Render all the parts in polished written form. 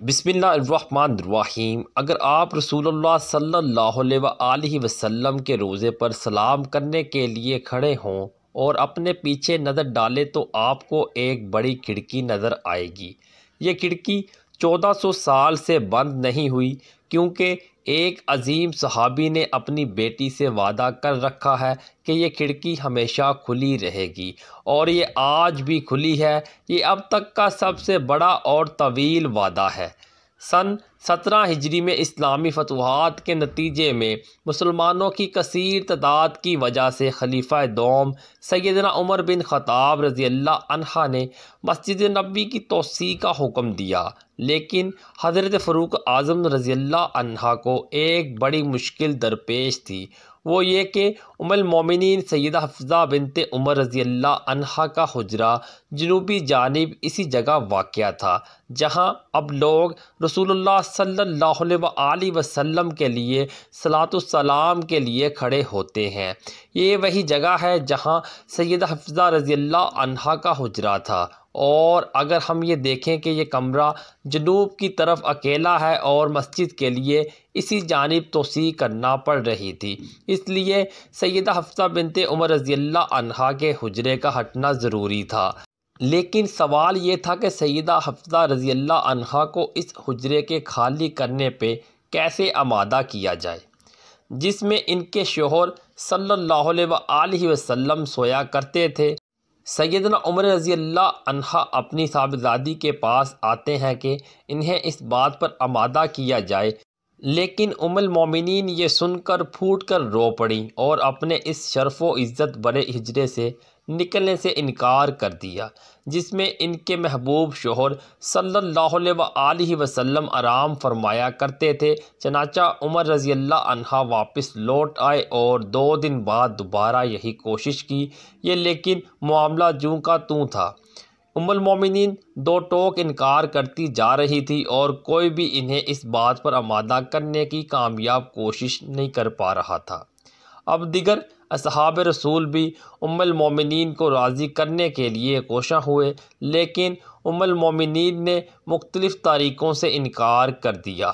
बिस्मिल्लाहिर्रहमानिर्रहीम। अगर आप रसूलुल्लाह सल्लल्लाहु अलैहि वसल्लम के रोज़े पर सलाम करने के लिए खड़े हों और अपने पीछे नज़र डालें तो आपको एक बड़ी खिड़की नज़र आएगी। ये खिड़की 1400 साल से बंद नहीं हुई, क्योंकि एक अजीम सहाबी ने अपनी बेटी से वादा कर रखा है कि ये खिड़की हमेशा खुली रहेगी, और ये आज भी खुली है। ये अब तक का सबसे बड़ा और तवील वादा है। सन 17 हिजरी में इस्लामी फतवाहत के नतीजे में मुसलमानों की कसीर तादाद की वजह से खलीफा दोम सैयदना उमर बिन ख़त्ताब रज़ियल्लाहु अन्हा ने मस्जिद नबवी की तोसी का हुक्म दिया, लेकिन हज़रत फ़ारूक आज़म रज़ियल्लाहु अन्हा को एक बड़ी मुश्किल दरपेश थी। वो ये कि उम्मुल मोमिनीन सैयदा हफ्सा बिनते उमर रज़ियल्लाहु अन्हा का हुजरा जनूबी जानिब इसी जगह वाक़या था जहाँ अब लोग रसूलुल्लाह सल्लल्लाहु अलैहि वसल्लम के लिए सलातुस्सलाम के लिए खड़े होते हैं। ये वही जगह है जहाँ सैयदा हफ्सा रज़ियल्लाहु अन्हा का हुजरा था। और अगर हम ये देखें कि ये कमरा जनूब की तरफ अकेला है और मस्जिद के लिए इसी जानिब तोसी करना पड़ रही थी, इसलिए सैयदा हफ्सा बिनते उमर रज़ियल्लाहु अन्हा के हुजरे का हटना ज़रूरी था। लेकिन सवाल ये था कि सैयदा हफ्सा रज़ियल्लाहु अन्हा को इस हुजरे के खाली करने पे कैसे आमादा किया जाए, जिसमें इनके शोहर सल्लल्लाहु अलैहि वसल्लम सोया करते थे। सैयदना उमर रज़ियल्लाहु अन्हा अपनी साहबज़ादी के पास आते हैं कि इन्हें इस बात पर आमादा किया जाए, लेकिन उम्मुल मोमिनीन ये सुनकर फूट कर रो पड़ी और अपने इस शर्फ़ व इज़्ज़त भरे हिजरे से निकलने से इनकार कर दिया, जिसमें इनके महबूब शोहर सल्लल्लाहु अलैहि वसल्लम आराम फरमाया करते थे। चनाचा उमर रज़ियल्लाहु अन्हा वापस लौट आए और 2 दिन बाद दोबारा यही कोशिश की, ये लेकिन मामला जूं का तूं था। उम्मुल मोमिनीन दो टोक इनकार करती जा रही थी और कोई भी इन्हें इस बात पर आमादा करने की कामयाब कोशिश नहीं कर पा रहा था। अब दिगर असहाब रसूल भी उम्मुल मोमिनीन को राज़ी करने के लिए कोशा हुए, लेकिन उम्मुल मोमिनीन ने मुख्तलिफ़ तरीक़ों से इनकार कर दिया,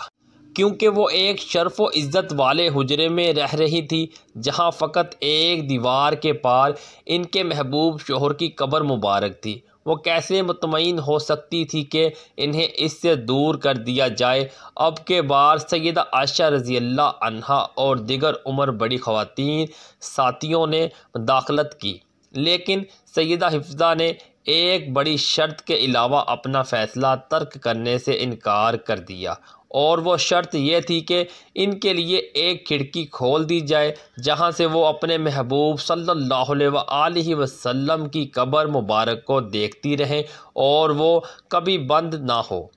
क्योंकि वो एक शर्फ़ व इज़्ज़त वाले हुजरे में रह रही थी जहाँ फ़कत एक दीवार के पार इनके महबूब शोहर की कब्र मुबारक थी। वो कैसे मुतमईन हो सकती थी कि इन्हें इससे दूर कर दिया जाए। अब के बार सैयदा आयशा रज़ियल्लाहु अन्हा और दिगर उमर बड़ी ख़वातीन साथियों ने मुदाखलत की, लेकिन सैयदा हिफ्ज़ा ने एक बड़ी शर्त के अलावा अपना फ़ैसला तर्क करने से इनकार कर दिया, और वो शर्त यह थी कि इनके लिए एक खिड़की खोल दी जाए जहां से वो अपने महबूब सल्लल्लाहु अलैहि वसल्लम की कब्र मुबारक को देखती रहें और वो कभी बंद ना हो।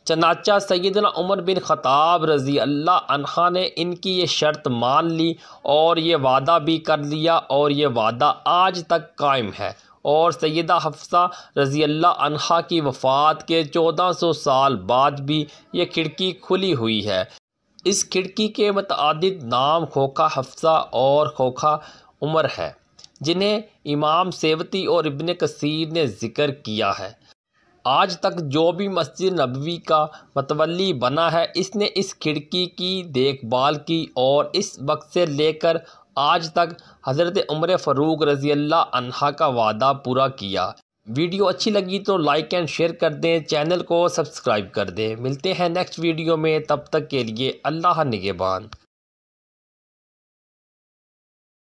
चनाचा सैयदना उमर बिन ख़त्ताब रज़ियल्लाहु अन्हा ने इनकी ये शर्त मान ली और ये वादा भी कर लिया, और ये वादा आज तक कायम है। और सैयदा हफ्सा रज़ियल्लाहु अन्हा की वफ़ात के 1400 साल बाद भी ये खिड़की खुली हुई है। इस खिड़की के मुतअद्दिद नाम खोखा हफ्सा और खोखा उमर है, जिन्हें इमाम सेवती और इब्न कसीर ने ज़िक्र किया है। आज तक जो भी मस्जिद नबवी का मतवल्ली बना है, इसने इस खिड़की की देखभाल की और इस वक्त से लेकर आज तक हज़रत उमर फ़ारूक रज़ियल्लाहु अन्हा का वादा पूरा किया। वीडियो अच्छी लगी तो लाइक एंड शेयर कर दें, चैनल को सब्सक्राइब कर दें। मिलते हैं नेक्स्ट वीडियो में, तब तक के लिए अल्लाह निगहबान।